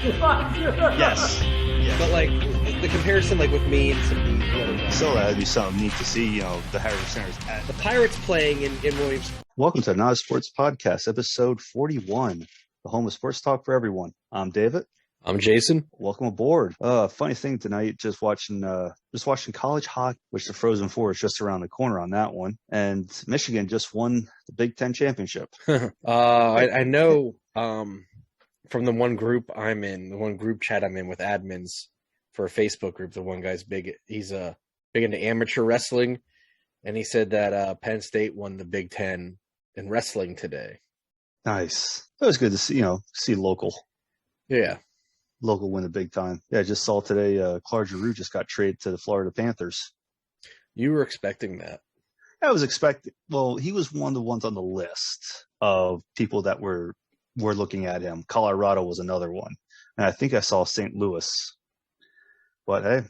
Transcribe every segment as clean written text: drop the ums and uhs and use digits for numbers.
Yes. Yeah. But like the comparison, like with me and some of the other guys. So that'd be something neat to see, the Harris Centers. The Pirates playing in Williams. Welcome to Not a Sports Podcast, episode 41, the home of sports talk for everyone. I'm David. I'm Jason. Welcome aboard. Funny thing tonight, just watching college hockey, which the Frozen Four is just around the corner on that one. And Michigan just won the Big Ten championship. I know from the one group I'm in, the one group chat I'm in with admins for a Facebook group, the one guy's big. He's big into amateur wrestling, and he said that Penn State won the Big Ten in wrestling today. Nice. It was good to see local. Yeah. Local win the big time. Yeah, I just saw today Clark Giroux just got traded to the Florida Panthers. You were expecting that. I was expecting. Well, he was one of the ones on the list of people that were looking at him. Colorado was another one. And I think I saw St. Louis. But hey,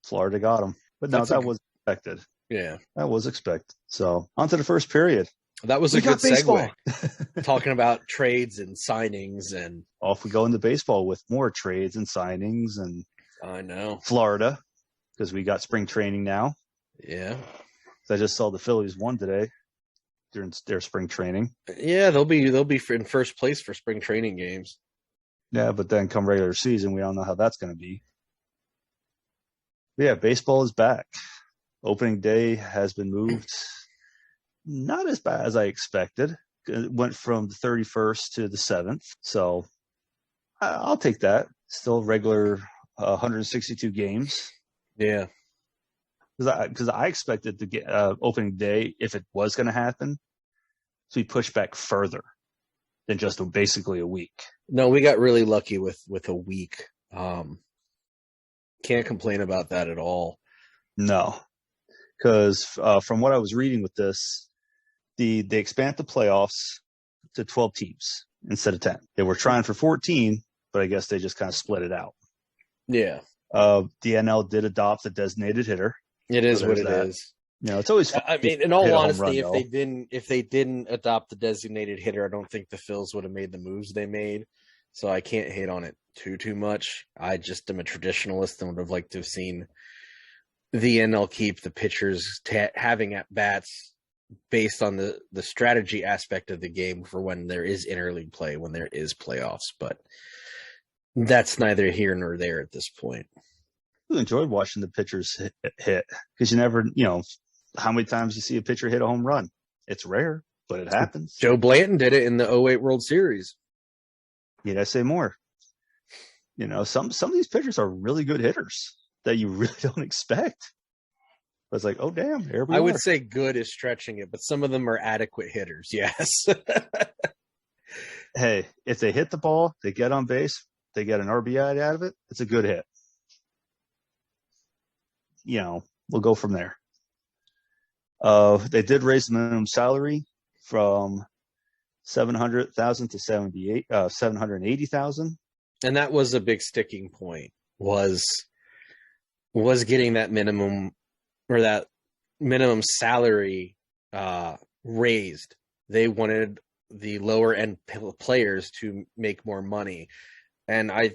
Florida got him. But no, that was expected. Yeah. That was expected. So on to the first period. That was a good segue. Talking about trades and signings, and off we go into baseball with more trades and signings, and I know Florida, because we got spring training now. Yeah. So I just saw the Phillies won today during their spring training. Yeah, they'll be in first place for spring training games. Yeah, but then come regular season, we don't know how that's going to be. But yeah, baseball is back. Opening day has been moved. Not as bad as I expected. It went from the 31st to the 7th. So I'll take that. Still regular 162 games. Yeah. Because I expected to get opening day, if it was going to happen, to be pushed back further than just basically a week. No, we got really lucky with a week. Can't complain about that at all. No. Because from what I was reading with this, they expanded the playoffs to 12 teams instead of 10. They were trying for 14, but I guess they just kind of split it out. Yeah. The NL did adopt the designated hitter. It is what it is. It's always fun. I mean, in all honesty, if they didn't adopt the designated hitter, I don't think the Phils would have made the moves they made. So I can't hate on it too much. I just am a traditionalist and would have liked to have seen the NL keep the pitchers having at bats based on the strategy aspect of the game for when there is interleague play, when there is playoffs. But that's neither here nor there at this point. I enjoyed watching the pitchers hit because you never, how many times you see a pitcher hit a home run. It's rare, but it happens. Joe Blanton did it in the 2008 World Series. Need I say more? Some of these pitchers are really good hitters that you really don't expect. But it's like, oh, damn, there we are. I would say good is stretching it, but some of them are adequate hitters, yes. Hey, if they hit the ball, they get on base, they get an RBI out of it, it's a good hit. We'll go from there. They did raise the minimum salary from $700,000 to $780,000. And that was a big sticking point, was getting that minimum or that minimum salary raised. They wanted the lower end players to make more money. And I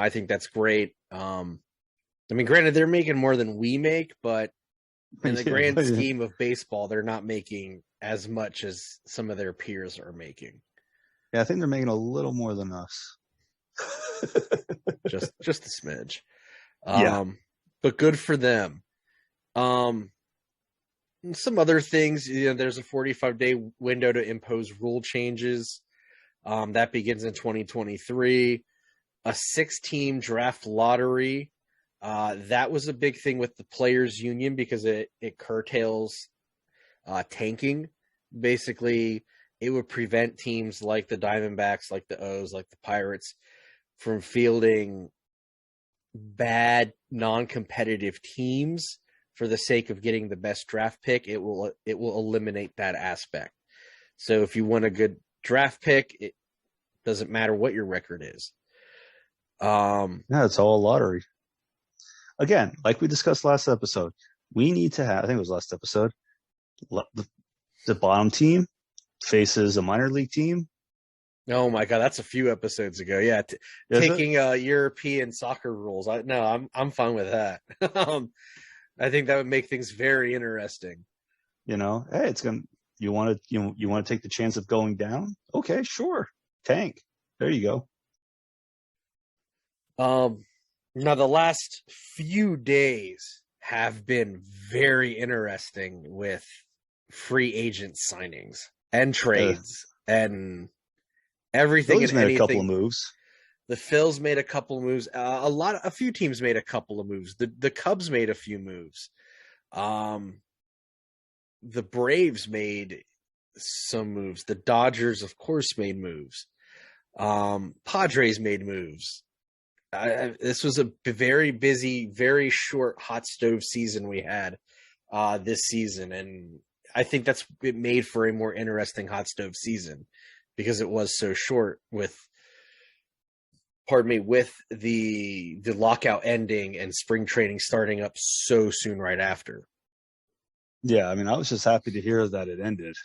think that's great. Granted, they're making more than we make, but in the grand scheme of baseball, they're not making as much as some of their peers are making. Yeah, I think they're making a little more than us. just a smidge. Yeah. But good for them. Some other things, there's a 45-day window to impose rule changes. That begins in 2023. A 6-team draft lottery. That was a big thing with the players union because it curtails tanking. Basically, it would prevent teams like the Diamondbacks, like the O's, like the Pirates from fielding bad non-competitive teams for the sake of getting the best draft pick. It will eliminate that aspect. So if you want a good draft pick, it doesn't matter what your record is. Yeah, it's all a lottery. Again, like we discussed last episode, we need to have, I think it was last episode, the bottom team faces a minor league team Oh my God, that's a few episodes ago. Yeah, Is it? taking European soccer rules. I'm fine with that. I think that would make things very interesting. Hey, it's gonna. You want to take the chance of going down? Okay, sure. Tank. There you go. Um, Now the last few days have been very interesting with free agent signings and Uh, trades and everything Phillies and made a couple of anything. moves. The Phils made a couple of moves. A few teams made a couple of moves. The Cubs made a few moves. Um, the Braves made some moves. The Dodgers, of course, made moves. Padres made moves. This was a very busy, very short hot stove season we had this season, and I think it made for a more interesting hot stove season because it was so short with the lockout ending and spring training starting up so soon right after. Yeah, I mean, I was just happy to hear that it ended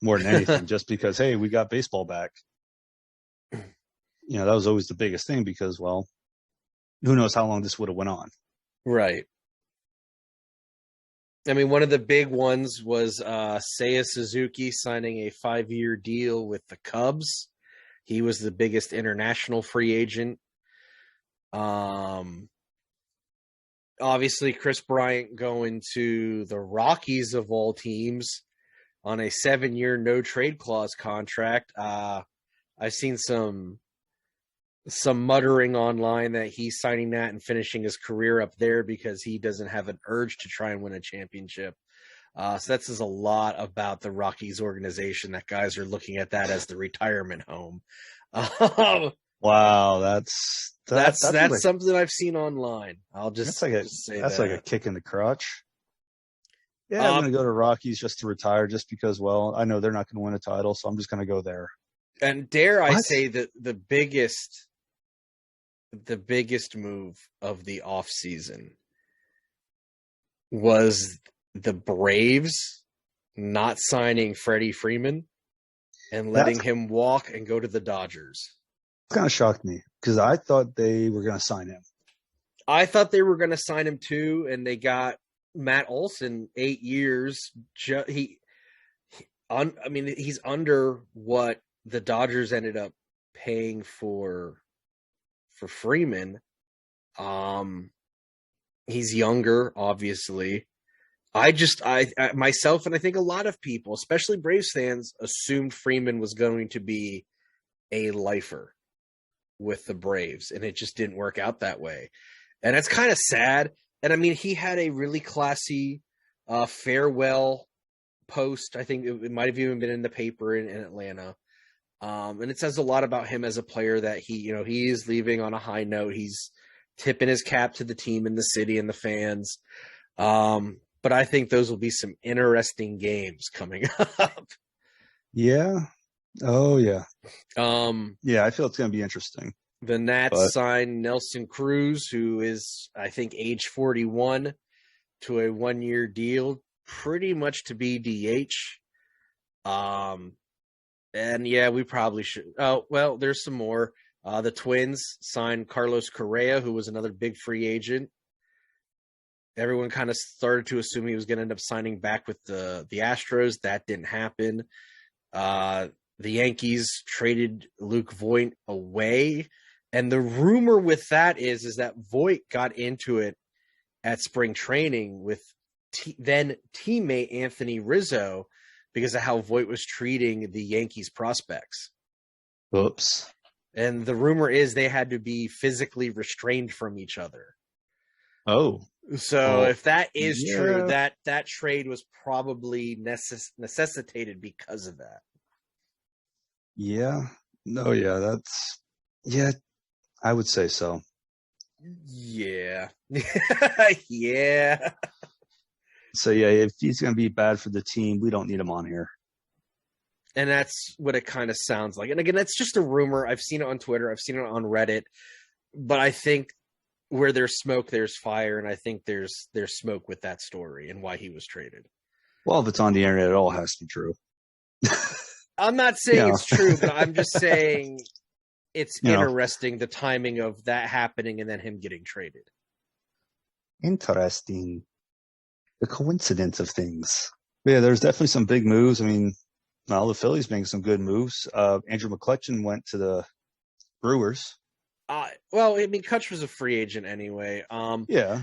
more than anything, just because, hey, we got baseball back. That was always the biggest thing because, well, who knows how long this would have went on. Right. I mean, one of the big ones was Seiya Suzuki signing a 5-year deal with the Cubs. He was the biggest international free agent. Obviously, Chris Bryant going to the Rockies of all teams on a 7-year no trade clause contract. I've seen some muttering online that he's signing that and finishing his career up there because he doesn't have an urge to try and win a championship. So that says a lot about the Rockies organization that guys are looking at that as the retirement home. Wow, that's something I've seen online. I'll just say that's that. like a kick in the crotch. Yeah, I'm going to go to Rockies just to retire, just because, well, I know they're not going to win a title, so I'm just going to go there. And dare I say that the biggest move of the offseason was the Braves not signing Freddie Freeman and letting him walk and go to the Dodgers. It kind of shocked me because I thought they were going to sign him. I thought they were going to sign him too, and they got Matt Olson 8 years. He's under what the Dodgers ended up paying for Freeman. He's younger, obviously. I myself, and I think a lot of people, especially Braves fans, assumed Freeman was going to be a lifer with the Braves, and it just didn't work out that way. And it's kind of sad. And I mean, he had a really classy farewell post. I think it might have even been in the paper in Atlanta. And it says a lot about him as a player that he is leaving on a high note. He's tipping his cap to the team and the city and the fans. But I think those will be some interesting games coming up. Yeah. Oh, yeah. Yeah, I feel it's going to be interesting. The Nats signed Nelson Cruz, who is, I think, age 41, to a 1-year deal, pretty much to be DH. And yeah, we probably should. Oh, well, there's some more. The Twins signed Carlos Correa, who was another big free agent. Everyone kind of started to assume he was going to end up signing back with the Astros. That didn't happen. The Yankees traded Luke Voit away. And the rumor with that is that Voit got into it at spring training with then teammate Anthony Rizzo because of how Voit was treating the Yankees prospects. Oops. And the rumor is they had to be physically restrained from each other. Oh. So if that is true, that trade was probably necessitated because of that. Yeah. No, yeah, I would say so. Yeah. Yeah. So, yeah, if he's going to be bad for the team, we don't need him on here. And that's what it kind of sounds like. And again, that's just a rumor. I've seen it on Twitter. I've seen it on Reddit. But I think where there's smoke, there's fire. And I think there's smoke with that story and why he was traded. Well, if it's on the internet, it all has to be true. I'm not saying it's true, but I'm just saying it's interesting, the timing of that happening and then him getting traded. Interesting. The coincidence of things. But yeah, there's definitely some big moves. I mean, now the Phillies making some good moves. Andrew McCutchen went to the Brewers. Well, I mean, Kutch was a free agent anyway. Yeah.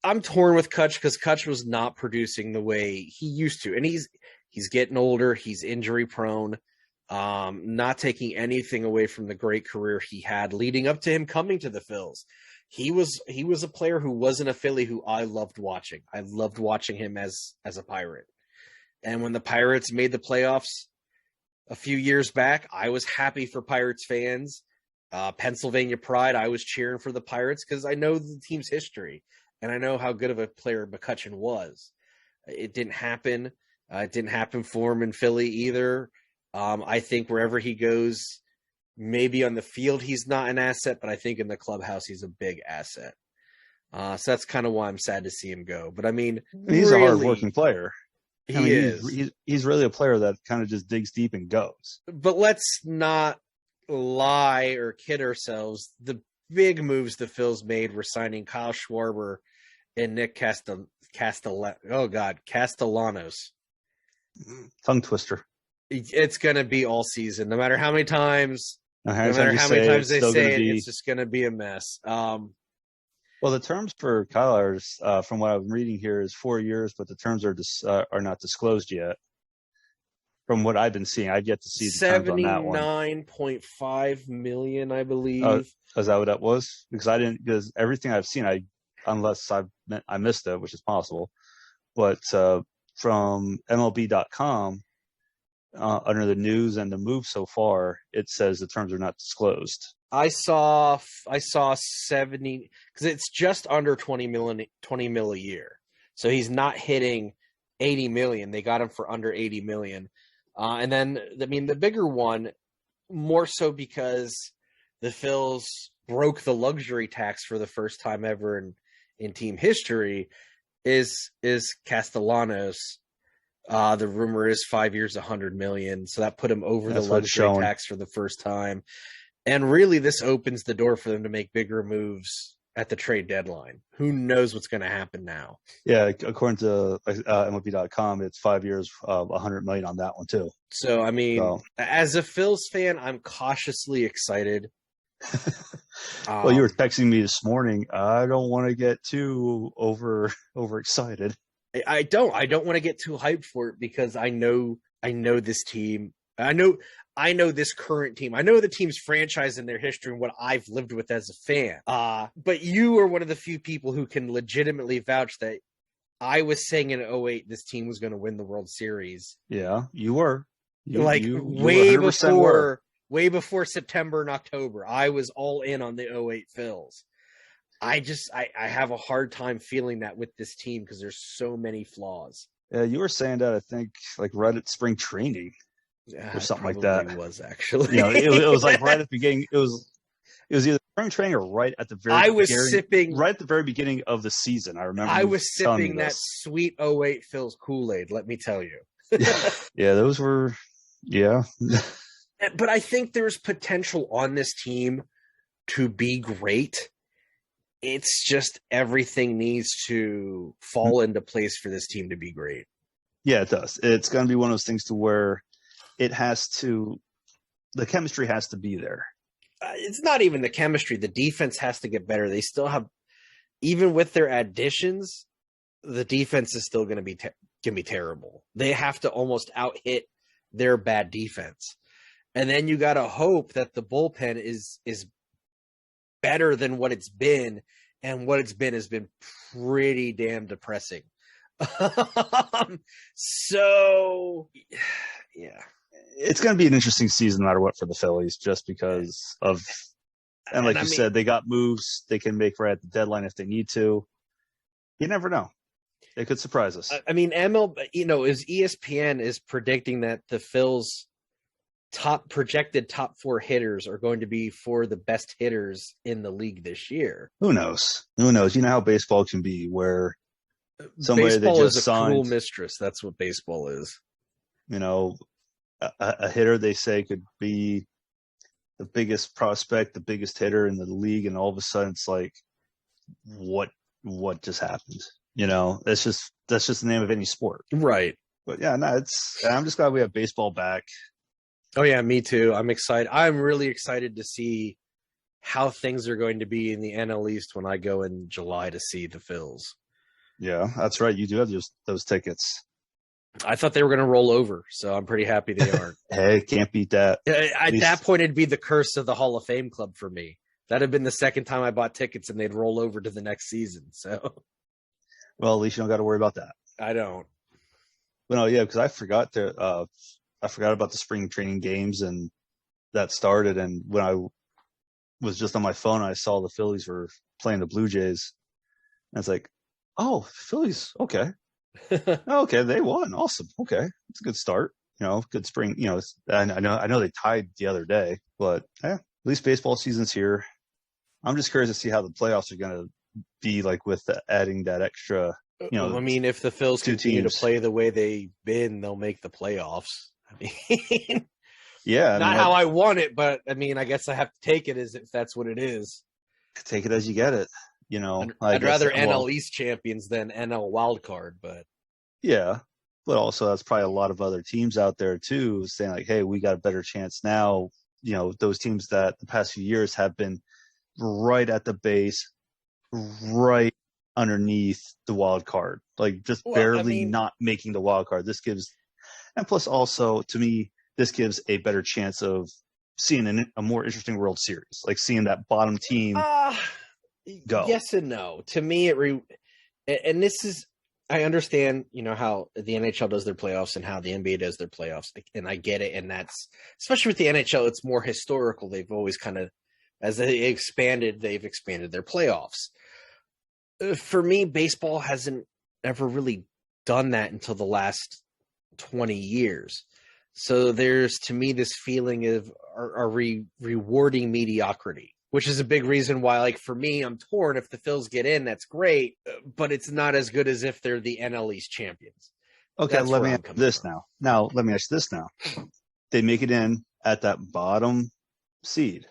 I'm torn with Kutch because Kutch was not producing the way he used to. And he's getting older. He's injury prone. Not taking anything away from the great career he had leading up to him coming to the Phils. He was a player who wasn't a Philly who I loved watching. I loved watching him as a Pirate. And when the Pirates made the playoffs a few years back, I was happy for Pirates fans. Pennsylvania pride, I was cheering for the Pirates because I know the team's history and I know how good of a player McCutchen was. It didn't happen. It didn't happen for him in Philly either. I think wherever he goes, maybe on the field he's not an asset, but I think in the clubhouse he's a big asset. So that's kind of why I'm sad to see him go. But I mean, he's a hard-working player. He is. He's really a player that kind of just digs deep and goes. But let's not lie or kid ourselves. The big moves the Phils made were signing Kyle Schwarber and Nick Castellanos. Tongue twister. It's going to be all season. No matter how many times, they say it, it's just going to be a mess. Well, the terms for Kyle from what I'm reading here, is 4 years, but the terms are not disclosed yet. From what I've been seeing, I've yet to see the terms on that one. $79.5 million, I believe. Is that what that was? Because everything I've seen, unless I missed it, which is possible, but from MLB.com, under the news and the move so far, it says the terms are not disclosed. I saw 70 because it's just under 20 mil a year. So he's not hitting 80 million. They got him for under 80 million. And then, I mean, the bigger one, more so because the Phils broke the luxury tax for the first time ever in team history, is Castellanos. The rumor is 5 years, 100 million. So that put him over the luxury tax for the first time. And really, this opens the door for them to make bigger moves at the trade deadline. Who knows what's going to happen now? Yeah, according to MLB.com, it's 5 years, 100 million on that one too. So, I mean, as a Phils fan, I'm cautiously excited. Well, you were texting me this morning. I don't want to get too overexcited. I don't want to get too hyped for it because I know this team. I know this current team. I know the team's franchise and their history and what I've lived with as a fan. But you are one of the few people who can legitimately vouch that I was saying in 2008 this team was going to win the World Series. Yeah, you were. Way before September and October. I was all in on the 2008 Phils. I have a hard time feeling that with this team because there's so many flaws. Yeah, you were saying that, I think, like right at spring training. Or something like that. It was actually. It was like right at the beginning. It was either spring training or right at the right at the very beginning of the season. I remember. I was sipping that sweet 2008 Phil's Kool-Aid. Let me tell you. Yeah, those were. Yeah. But I think there's potential on this team to be great. It's just everything needs to fall into place for this team to be great. Yeah, it does. It's going to be one of those things to where the chemistry has to be there. It's not even the chemistry. The defense has to get better. They still have, even with their additions, the defense is still going to be terrible. They have to almost out-hit their bad defense. And then you got to hope that the bullpen is better than what it's been. And what it's been has been pretty damn depressing. So, yeah. It's going to be an interesting season no matter what for the Phillies, just because of, and like you said, they got moves they can make right at the deadline if they need to. You never know. They could surprise us. I mean, ESPN is predicting that the Phil's projected top 4 hitters are going to be 4 of the best hitters in the league this year. Who knows? You know how baseball can be, where somebody baseball that just is a cruel mistress. That's what baseball is. a hitter they say could be the biggest prospect, the biggest hitter in the league, and all of a sudden it's like, what just happened? That's just the name of any sport, right? But yeah, no, I'm just glad we have baseball back. Oh yeah, me too. I'm excited. I'm really excited to see how things are going to be in the NL East when I go in July to see the Phils. Yeah, that's right. You do have those tickets. I thought they were going to roll over, so I'm pretty happy they aren't. Hey, can't beat that. At that point, it'd be the curse of the Hall of Fame club for me. That'd have been the second time I bought tickets, and they'd roll over to the next season. So, well, at least you don't got to worry about that. I don't. Well, no, yeah, because I forgot about the spring training games, and that started. And when I was just on my phone, I saw the Phillies were playing the Blue Jays, and it's like, oh, Phillies, okay. Okay, they won. Awesome. Okay, it's a good start. Good spring. I know they tied the other day, but at least baseball season's here. I'm just curious to see how the playoffs are going to be like with adding that extra. I mean, if the Phils continue to play the way they've been, they'll make the playoffs. I mean, yeah, not how I want it, but I mean, I guess I have to take it as if that's what it is. Take it as you get it. I'd rather NL East champions than NL wild card, but yeah, but also that's probably a lot of other teams out there too saying like, hey, we got a better chance now. Those teams that the past few years have been right at the base, right underneath the wild card, like just barely not making the wild card. This gives, and plus also to me, this gives a better chance of seeing a more interesting World Series, like seeing that bottom team go. Yes and no. To me, and this is, I understand, how the NHL does their playoffs and how the NBA does their playoffs, and I get it. And that's, especially with the NHL, it's more historical. They've always kind of, as they've expanded their playoffs. For me, baseball hasn't ever really done that until the last 20 years. So there's, to me, this feeling of rewarding mediocrity, which is a big reason why, like, for me, I'm torn. If the Phils get in, that's great, but it's not as good as if they're the NL East champions. Okay, let me ask this now. Now, let me ask this now. They make it in at that bottom seed.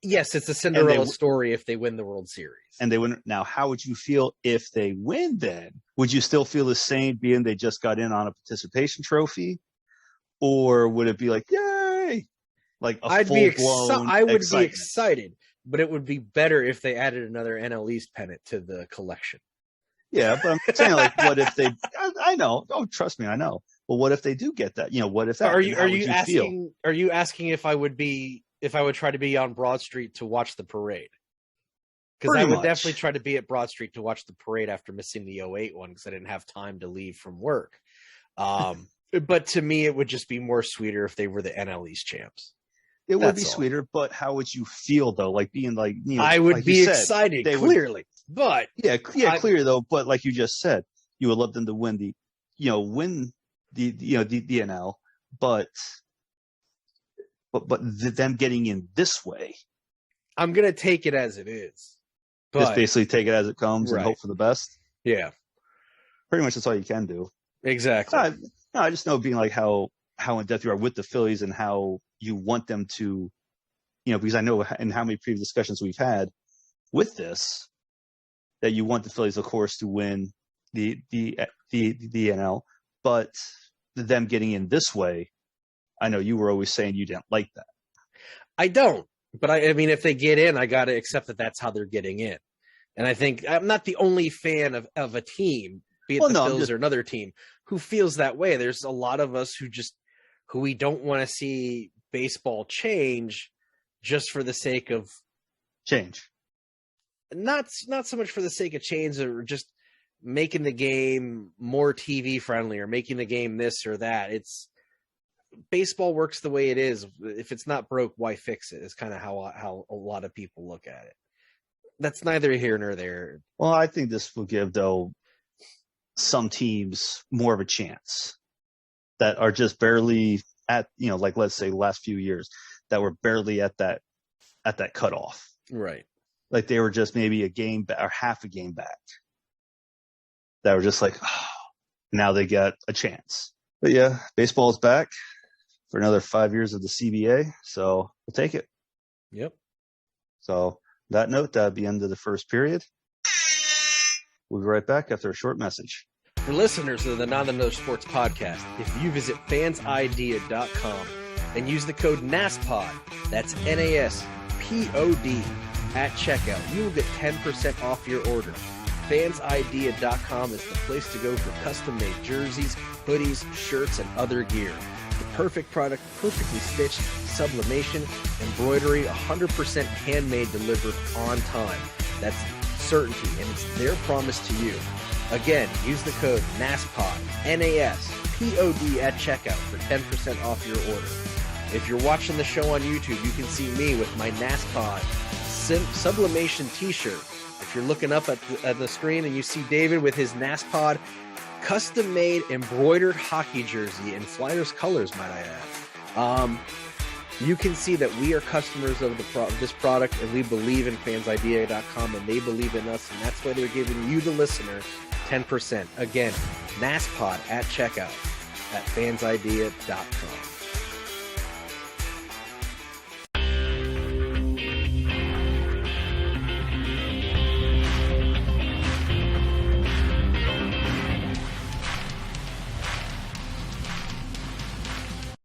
Yes, it's a Cinderella story if they win the World Series. And they win. Now, how would you feel if they win then? Would you still feel the same being they just got in on a participation trophy? Or would it be like, yay? Like a full-blown I would be excited, but it would be better if they added another NL East pennant to the collection. Yeah, but I'm saying, like, what if they – I know. Oh, trust me, I know. Well, what if they do get that? What if that – Are you asking if I would try to be on Broad Street to watch the parade? Because I would definitely try to be at Broad Street to watch the parade after missing the 08 one because I didn't have time to leave from work. But to me, it would just be more sweeter if they were the NL East champs. It would be sweeter, but how would you feel though? Like being like, I would be excited, clearly. But clear though. But like you just said, you would love them to win the NL, but them getting in this way. I'm gonna take it as it is. Just basically take it as it comes and hope for the best. Yeah, pretty much that's all you can do. Exactly. I just know being like how in depth you are with the Phillies and how you want them to, because I know in how many previous discussions we've had with this, that you want the Phillies, of course, to win the NL, but them getting in this way, I know you were always saying you didn't like that. I don't, but I mean, if they get in, I got to accept that that's how they're getting in. And I think I'm not the only fan of a team, be it the Phillies or another team, who feels that way. There's a lot of us who we don't want to see baseball change just for the sake of change. Not so much for the sake of change or just making the game more TV friendly or making the game this or that. It's baseball works the way it is. If it's not broke, why fix it? Is kind of how a lot of people look at it. That's neither here nor there. Well, I think this will give, though, some teams more of a chance that are just barely at, like let's say the last few years that were barely at that cutoff. Right. Like they were just maybe a game or half a game back. That were just like, oh, now they get a chance. But yeah, baseball is back. for another 5 years of the CBA. So we'll take it. Yep. So that note, that'd be end of the first period. We'll be right back after a short message. For listeners of the Not Another Sports podcast, if you visit fansidea.com and use the code NASPOD, that's NASPOD, at checkout, you will get 10% off your order. Fansidea.com is the place to go for custom-made jerseys, hoodies, shirts, and other gear. The perfect product, perfectly stitched, sublimation, embroidery, 100% handmade, delivered on time. That's certainty, and it's their promise to you. Again, use the code NASPOD, NASPOD, at checkout for 10% off your order. If you're watching the show on YouTube, you can see me with my NASPOD sublimation t-shirt. If you're looking up at the screen and you see David with his NASPOD custom-made embroidered hockey jersey in Flyers colors, might I add, you can see that we are customers of this product, and we believe in fansidea.com, and they believe in us, and that's why they're giving you, the listener, 10%. Again, NASPOD at checkout at fansidea.com.